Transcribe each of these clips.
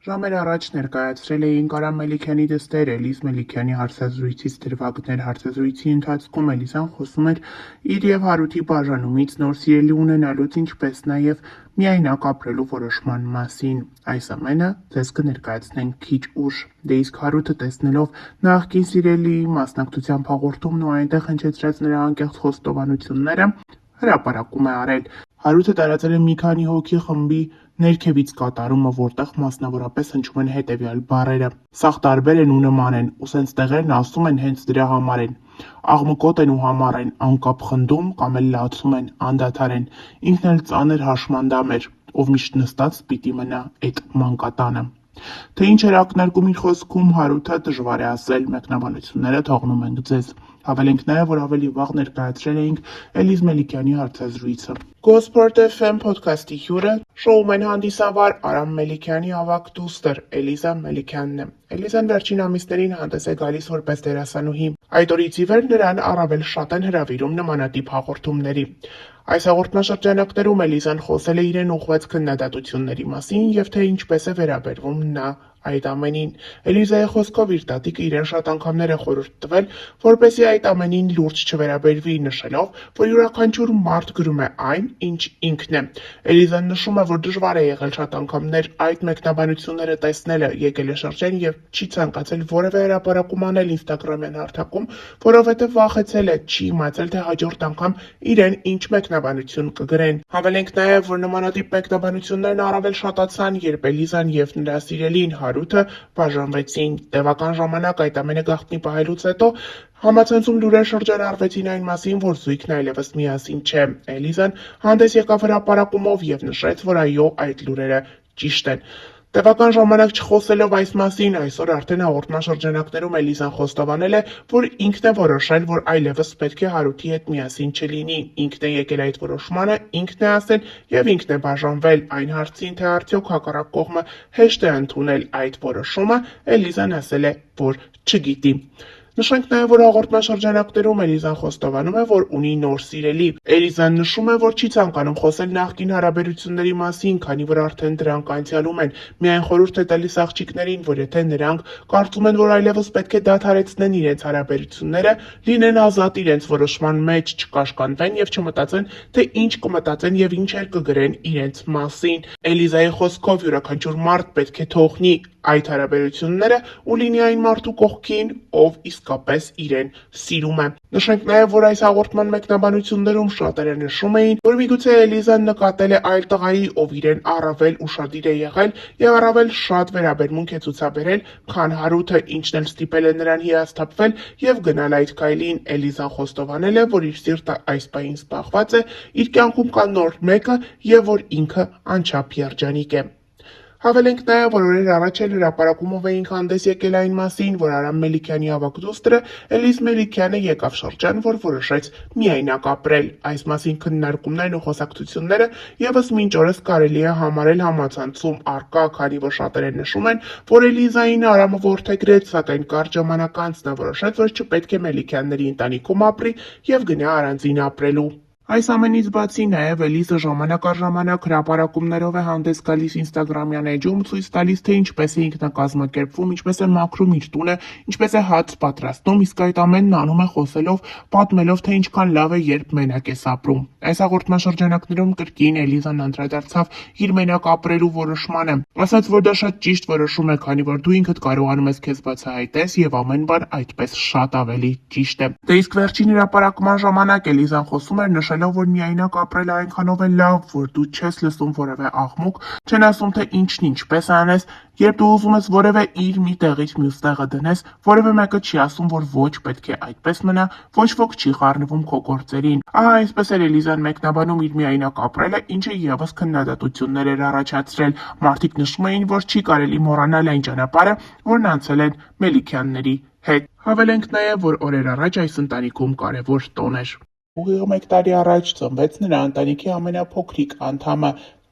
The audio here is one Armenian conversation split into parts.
Ժամեր առաջ ներկայացրել էինք Արամ Մելիքյանի դստեր, Էլիզ Մելիքյանի հարցազրույցից դրվագներ։ Հարցազրույցի ընթացքում Էլիզան խոսում էր իր և Հարութի բաժանումից, նոր սիրելի ունենալուց, ինչպես նաև միայնակ ապրելու որոշման մասին։ Այս ամենը ձեզ կներկայացնենք քիչ ուշ։ Դե իսկ Հարութը, տեսնելով նախկին սիրելիի մասնակցությամբ հաղորդումն ու այնտեղ հնչեցրած նրա անկեղծ խոստովանությունները, հրապարակում է արել։ Հարութը տարածել է մի քանի հոգի խմբի ներքևից կատարումը, որտեղ մասնավորապես հնչում են հետևյալ բառերը. «Սաղ տարբեր են ու նման են, ու սենց տեղերն ասում են հենց դրա համար են, աղմկոտ են ու համառ են, անկապ խնդում կամ էլ լացում են, անդադար են, ինքն էլ ծանր հաշմանդամ էր, ով միշտ նստած պիտի մնա էդ մանկատանը»։ Թե ինչ էր ակնարկում իր խոսքում Հարութը, դժվար է ասել, մեկնաբանությունները թողնում ենք ձեզ։ Հավելենք նաև, որ ավելի վաղ ներկայացրել էինք Էլիզ Մելիքյանի հարցազրույցը։ Gosport FM փոդքասթի հյուրը շոումեն հանդիսավար Արամ Մելիքյանի ավագ դուստր Էլիզա Մելիքյանն է։ Էլիզան վերջին ամիսներին հանդես է գալիս որպես դերասանուհի։ Այդ օրից ի վեր նրան առավել շատ են հրավիրում նմանատիպ հաղորդումների։ Այս հաղորդաշրջանակներում Էլիզան խոսել է իրեն ուղղված քննադատությունների մասին և թե ինչպես է վերաբերվում նա այդ ամենին։ Էլիզայի խոսքով իր տատիկը իրեն շատ անգամներ է խորհուրդ տվել, որպեսզի այդ ամենին լուրջ չվերաբերվի, նշելով, որ յուրաքանչյուր մարդ գրում է այն, ինչ ինքն է։ Էլիզան նշում է, որ դժվար է եղել շատ անգամներ այդ մեկնաբանությունները տեսնելը, եկել է շրջան և չի ցանկացել որևէ հրապարակում անել ինստագրամյան հարթակում, որովհետև վախեցել է, չի իմացել, թե հաջորդ անգամ իրեն ինչ մեկնաբանություն կգրեն։ Հավելենք նաև, որ նմանատիպ մեկնաբանություններն առավել շատացան, երբ Էլիզան և նրա սիրելին Հարութը բաժանվեցին։ Տևական ժամանակ այդ ամենը գաղտնի պահելուց հետո համացանցում լուրեր շրջանառվեցին այն մասին, որ զույգն այլևս միասին չէ։ Էլիզան հանդես եկավ հրապարակումով և նշեց, որ այո, այդ լուրերը ճիշտ են։ Տևական ժամանակ չխոսելով այս մասին, այսօր արդեն հաղորդաշրջանակներում Էլիզան խոստովանել է, որ ինքն է որոշել, որ այլևս պետք է Հարութի հետ միասին չլինի։ Ինքն է եկել այդ որոշմանը, ինքն է ասել և ինքն է բաժանվել։ Այն հարցին, թե արդյոք հակառակ կողմը հեշտ է ընդունել այդ որոշումը, Էլիզան ասել է, որ չգիտի։ Նշենք նաև, որ հաղորդաշրջանակներում Էլիզան խոստովանում է, որ ունի նոր սիրելի։ Էլիզան նշում է, որ չի ցանկանում խոսել նախկին հարաբերությունների մասին, քանի որ արդեն դրանք անցյալում են։ Միայն խորհուրդ է տալիս աղջիկներին, որ եթե նրանք կարծում են, որ այլևս պետք է դադարեցնեն իրենց հարաբերությունները, լինեն ազատ իրենց որոշման մեջ, չկաշկանդվեն և չմտածեն, թե ինչ կմտածեն և ինչեր կգրեն իրենց մասին։ Էլիզայի խոսքով յուրաքանչյուր մարդ պետք է թողնի այդ հարաբերությունները ու լինի այն մարդու կողքին, ով իսկապես իրեն սիրում է։ Նշենք նաև, որ այս հաղորդման մեկնաբանություններում շատերը նշում էին, որ միգուցե Էլիզան նկատել է այլ տղայի, ով իրեն առավել ուշադիր է եղել և առավել շատ վերաբերմունք է ցուցաբերել, քան Հարութը, ինչն էլ ստիպել է նրան հիասթափվել և գնալ այդ քայլին։ Էլիզան խոստովանել է, որ իր սիրտը այս պահին զբաղված է, իր կյանքում կա նոր մեկը և որ ինքը անչափ երջանիկ է։ Հավելենք նաև, որ օրեր առաջ էլ հրապարակումով էինք հանդես եկել այն մասին, որ Արամ Մելիքյանի ավագ դուստրը Էլիզ Մելիքյանը եկավ շրջան, որ որոշեց միայնակ ապրել։ Այս մասին քննարկումներն ու խոսակցությունները ևս մինչ օրս կարելի է համարել համացանցում առկա, քանի որ շատերը նշում են, որ Էլիզային Արամը որդեգրեց, սակայն կարճ ժամանակ անց նա որոշեց, որ չպետք է Մելիքյանների ընտանիքում ապրի և գնա առանձին ապրելու։ Այս ամենից բացի նաև Էլիզը ժամանակ առ ժամանակ հրապարակումներով է հանդես գալիս ինստագրամյան էջում, ցույց տալիս, թե ինչպես է ինքնակազմակերպվում, ինչպես է մաքրում իր տունը, ինչպես է հաց պատրաստում, իսկ այդ ամենն անում է խոսելով, պատմելով, թե ինչքան լավ է, երբ մենակ ես ապրում։ Այս հաղորդաշրջանակներում կրկին Էլիզան անդրադարձավ իր մենակ ապրելու որոշմանը, ասաց, որ դա շատ ճիշտ որոշում է, քանի որ դու ինքդ կարողանում ես քեզ բացահայտես և ամեն բան այդպես շատ ավելի ճիշտ է։ Դե իսկ վերջին հրապարակման ժամանակ Էլիզան խոսում էր, նշելով, որ միայնակ ապրելը այնքանով է լավ, որ դու չես լսում որևէ աղմուկ, չեն ասում, թե ինչն ինչպես անես, երբ դու ուզում ես որևէ իր մի տեղից մյուս տեղը դնես, որևէ մեկը չի ասում, որ ոչ, պետք է այդպես մնա, ոչ ոք չի խառնվում քո գործերին։ Ահա այսպես էր Էլիզան մեկնաբանում իր միայնակ ապրելը, ինչը ևս քննադատություններ էր առաջացրել։ Մարդիկ նշում էին, որ չի կարելի մոռանալ այն ճանապարհը, որն անցել են Մելիքյանների հետ։ Հավելենք նաև, որ օրեր առաջ այս ընտանիքում կարևոր տոն էր։ Ուղիղ 1 տարի առաջ ծնվեց նրա ընտանիքի ամենափոքրիկ անդամը,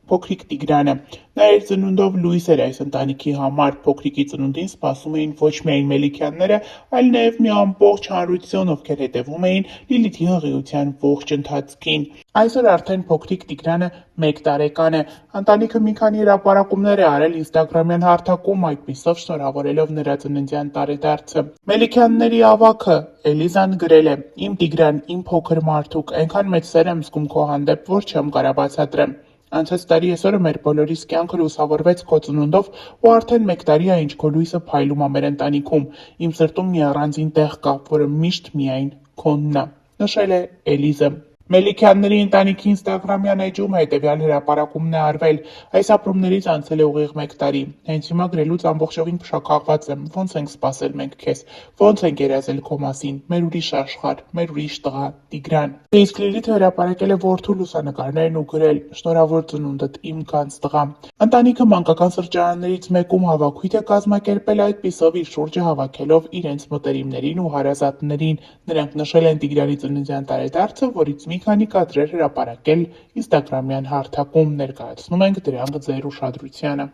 Փոքրիկ Տիգրանը: Նա իր ծնունդով լույս էր այս ընտանիքի համար: Փոքրիկի ծնունդին սպասում էին ոչ միայն Մելիքյանները, այլ նաև մի ամբողջ հանրություն, ովքեր հետևում էին Լիլիթի հղիության ողջ ընթացքին: Այսօր արդեն փոքրիկ Տիգրանը 1 տարեկան է: Ընտանիքը մի քանի հրապարակումներ է արել ինստագրամյան հարթակում, այդպիսով շնորհավորելով նրա ծննդյան տարեդարձը: Մելիքյանների ավագը Էլիզան գրել է. «Իմ Տիգրան, իմ փոքր մարդուկ, այնքան մեծ սեր եմ զգում քո հանդեպ, որ չեմ կարող բացատրեմ: Անցած տարի էսօրը մեր բոլորիս կյանքը լուսավորվեց քո ծնունդով ու արդեն 1 տարի ա ինչ քո լույսը փայլում ա մեր ընտանիքում: Իմ սրտում մի առանձին տեղ կա, որը միշտ միայն քոնն ա», նշել է Էլիզը: Մելիքյանների ընտանիքի ինստագրամյան էջում հետևյալ հրապարակումն է արվել. «Այս ապրումներից անցել է ուղիղ 1 տարի: Հենց հիմա գրելուց ամբողջովին փշաքաղված եմ: Ոնց ենք սպասել մենք քեզ: Ոնց ենք երազել քո մասին: Մեր ուրիշ աշխարհ, մեր ուրիշ տղա, Տիգրան»: Իսկ Լիլիթը հրապարակել է որդու լուսանկարներն ու գրել. «Շնորհավոր ծնունդդ, իմ գանձ տղա»: Ընտանիքը մանկական սրճարաններից մեկում հավաքույթ է կազմակերպել, այդպիսով իր շուրջը հավաքելով իրենց մտերիմներին ու հարազատներին: Նրանք նշել են Տիգրանի ծննդյան տարեդարձը, որից մի քանի կադրեր հրապարակել ինստագրամյան հարթակում: Ներկայացնում ենք դրանք ձեր ուշադրությանը: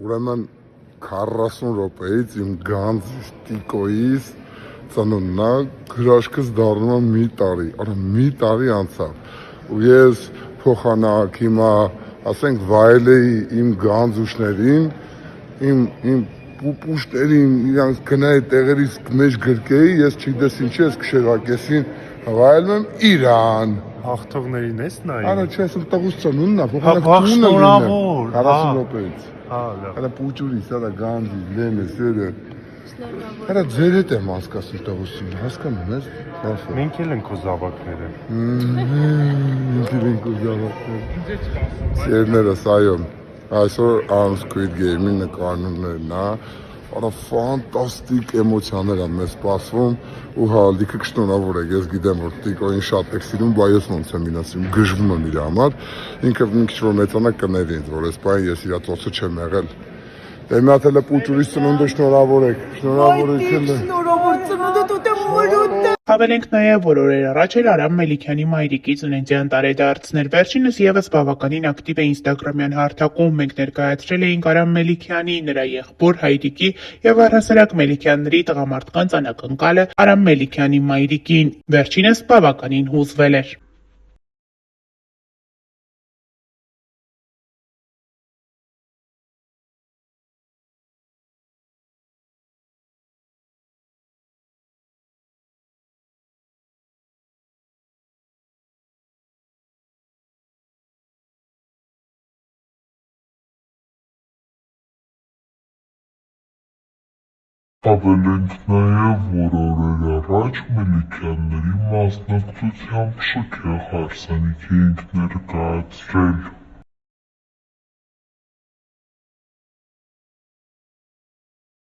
Ուրեմն 40 րոպեից իմ գանձ տիկոյիս ծնունդն է, հրաշքս դառնում է մի տարի, մի տարի անցավ ու ես փոխանակ հիմա ասենք վայելեի իմ գանձուշներին, իմ պուպուշներին, իրանց գնայի տեղերից մեջ գրկեի, ես չգիտես ինչի ես քշերակեսին վայելում եմ իրան: Հաղթողներին ես նայում: Արա չէ, ասում տղուս ծնունդն է, փոխանակ Վաղ տունը լինեմ, շնորհավոր, 40 րոպեից: լավ: Արա պուճուրիս, արա գանձի, լենը, սերը: Արա ձեր հետ եմ հասկացում տղուսին, հասկանում ես: Մենք էլ ենք քո զավակները: Մենք էլ ենք քո զավակները: Սերներս, այո, այսօր Arms Squid Game-ի նկարումներն ա, ֆանտաստիկ էմոցիաներ են մեզ սպասվում ու հա, լիքը շնորհավոր եք, ես գիտեմ, որ տիկոյին շատ եք սիրում, բայց ես ոնց եմ իրան սիրում, գժվում եմ իր համար, ինքը մի քիչ որ մեծանա կների ինձ, որ այս պահին ես իր ծոցը չեմ եղել: Դե մի հատ էլ է պուճուրիս ծնունդը շնորհավոր եք, շնորհավոր եք էլ: Հավելենք նաև, որ օրեր առաջ էր Արամ Մելիքյանի մայրիկի ծննդյան տարեդարձն էր: Վերջինս ևս բավականին ակտիվ է ինստագրամյան հարթակում: Մենք ներկայացրել էինք Արամ Մելիքյանի, նրա եղբոր Հայրիկի և առհասարակ Մելիքյանների տղամարդկանց անակնկալը Արամ Մելիքյանի մայրիկին: Վերջինս բավականին հուզվել էր: Հավելենք նաև, որ օրեր առաջ Մելիքյանների մասնակցությամբ շքեղ հարսանիք էինք ներկայացրել: